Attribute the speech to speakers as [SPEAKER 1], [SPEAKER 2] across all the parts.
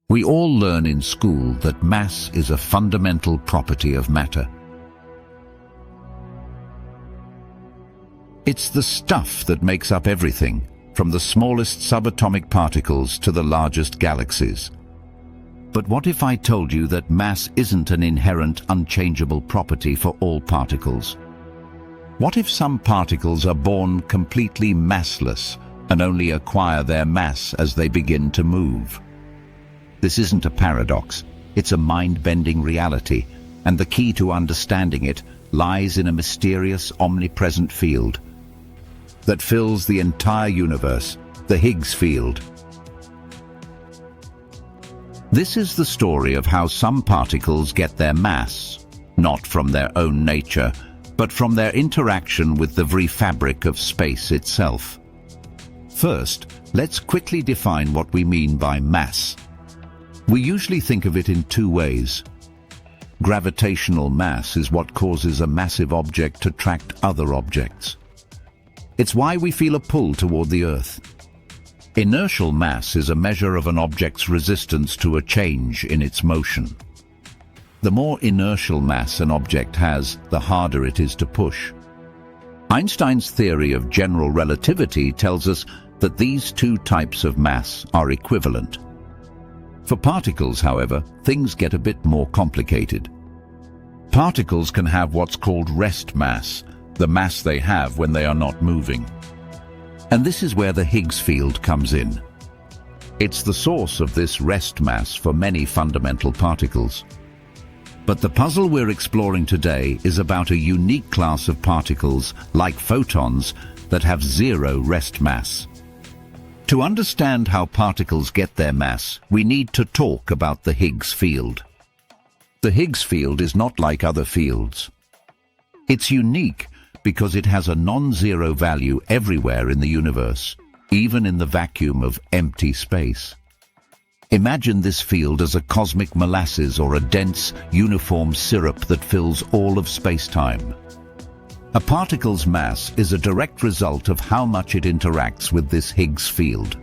[SPEAKER 1] We all learn in school that mass is a fundamental property of matter. It's the stuff that makes up everything, from the smallest subatomic particles to the largest galaxies. But what if I told you that mass isn't an inherent, unchangeable property for all particles? What if some particles are born completely massless and only acquire their mass as they begin to move? This isn't a paradox, it's a mind-bending reality, and the key to understanding it lies in a mysterious, omnipresent field that fills the entire universe, the Higgs field. This is the story of how some particles get their mass, not from their own nature, but from their interaction with the very fabric of space itself. First, let's quickly define what we mean by mass. We usually think of it in two ways. Gravitational mass is what causes a massive object to attract other objects. It's why we feel a pull toward the Earth. Inertial mass is a measure of an object's resistance to a change in its motion. The more inertial mass an object has, the harder it is to push. Einstein's theory of general relativity tells us that these two types of mass are equivalent. For particles, however, things get a bit more complicated. Particles can have what's called rest mass, the mass they have when they are not moving. And this is where the Higgs field comes in. It's the source of this rest mass for many fundamental particles. But the puzzle we're exploring today is about a unique class of particles, like photons, that have zero rest mass. To understand how particles get their mass, we need to talk about the Higgs field. The Higgs field is not like other fields. It's unique because it has a non-zero value everywhere in the universe, even in the vacuum of empty space. Imagine this field as a cosmic molasses or a dense, uniform syrup that fills all of space-time. A particle's mass is a direct result of how much it interacts with this Higgs field.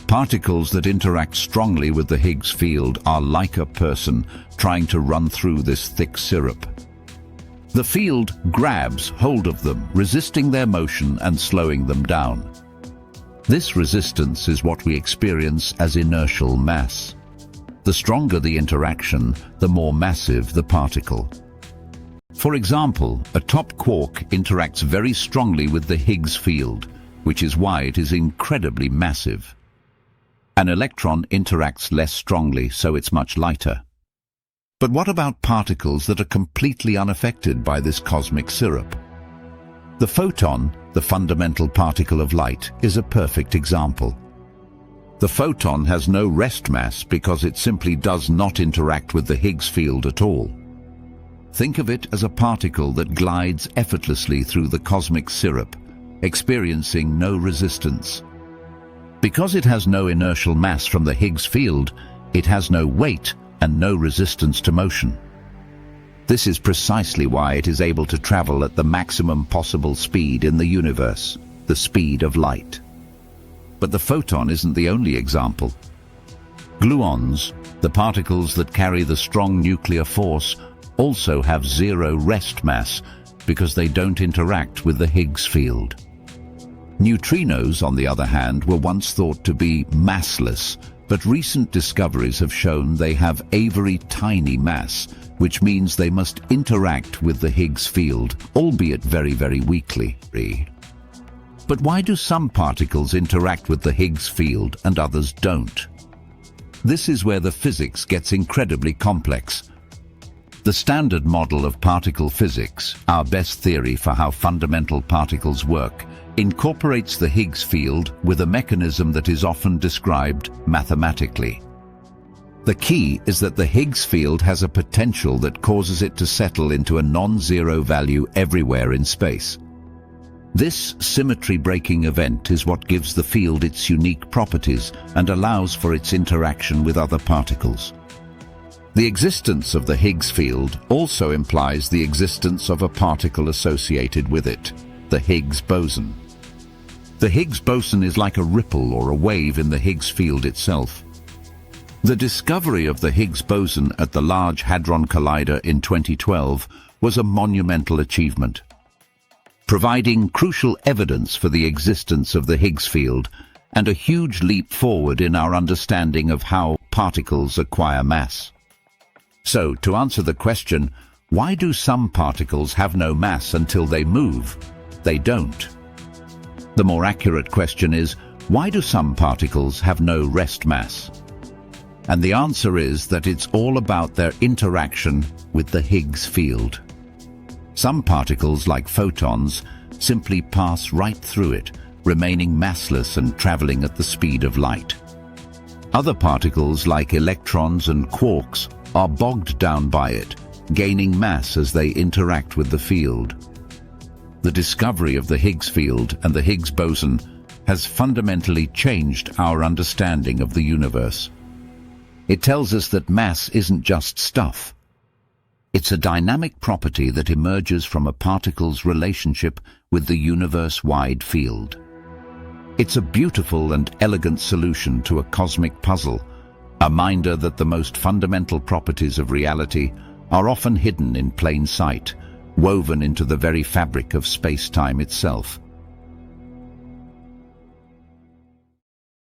[SPEAKER 1] Particles that interact strongly with the Higgs field are like a person trying to run through this thick syrup. The field grabs hold of them, resisting their motion and slowing them down. This resistance is what we experience as inertial mass. The stronger the interaction, the more massive the particle. For example, a top quark interacts very strongly with the Higgs field, which is why it is incredibly massive. An electron interacts less strongly, so it's much lighter. But what about particles that are completely unaffected by this cosmic syrup? The photon, the fundamental particle of light, is a perfect example. The photon has no rest mass because it simply does not interact with the Higgs field at all. Think of it as a particle that glides effortlessly through the cosmic syrup, experiencing no resistance. Because it has no inertial mass from the Higgs field, it has no weight and no resistance to motion. This is precisely why it is able to travel at the maximum possible speed in the universe, the speed of light. But the photon isn't the only example. Gluons, the particles that carry the strong nuclear force, also have zero rest mass because they don't interact with the Higgs field. Neutrinos, on the other hand, were once thought to be massless, but recent discoveries have shown they have a very tiny mass, which means they must interact with the Higgs field, albeit very, very weakly. But why do some particles interact with the Higgs field and others don't? This is where the physics gets incredibly complex. The standard model of particle physics, our best theory for how fundamental particles work, incorporates the Higgs field with a mechanism that is often described mathematically. The key is that the Higgs field has a potential that causes it to settle into a non-zero value everywhere in space. This symmetry-breaking event is what gives the field its unique properties and allows for its interaction with other particles. The existence of the Higgs field also implies the existence of a particle associated with it, the Higgs boson. The Higgs boson is like a ripple or a wave in the Higgs field itself. The discovery of the Higgs boson at the Large Hadron Collider in 2012 was a monumental achievement, providing crucial evidence for the existence of the Higgs field and a huge leap forward in our understanding of how particles acquire mass. So, to answer the question, why do some particles have no mass until they move? They don't. The more accurate question is, why do some particles have no rest mass? And the answer is that it's all about their interaction with the Higgs field. Some particles, like photons, simply pass right through it, remaining massless and traveling at the speed of light. Other particles, like electrons and quarks, are bogged down by it, gaining mass as they interact with the field. The discovery of the Higgs field and the Higgs boson has fundamentally changed our understanding of the universe. It tells us that mass isn't just stuff. It's a dynamic property that emerges from a particle's relationship with the universe-wide field. It's a beautiful and elegant solution to a cosmic puzzle, a reminder that the most fundamental properties of reality are often hidden in plain sight, woven into the very fabric of space-time itself.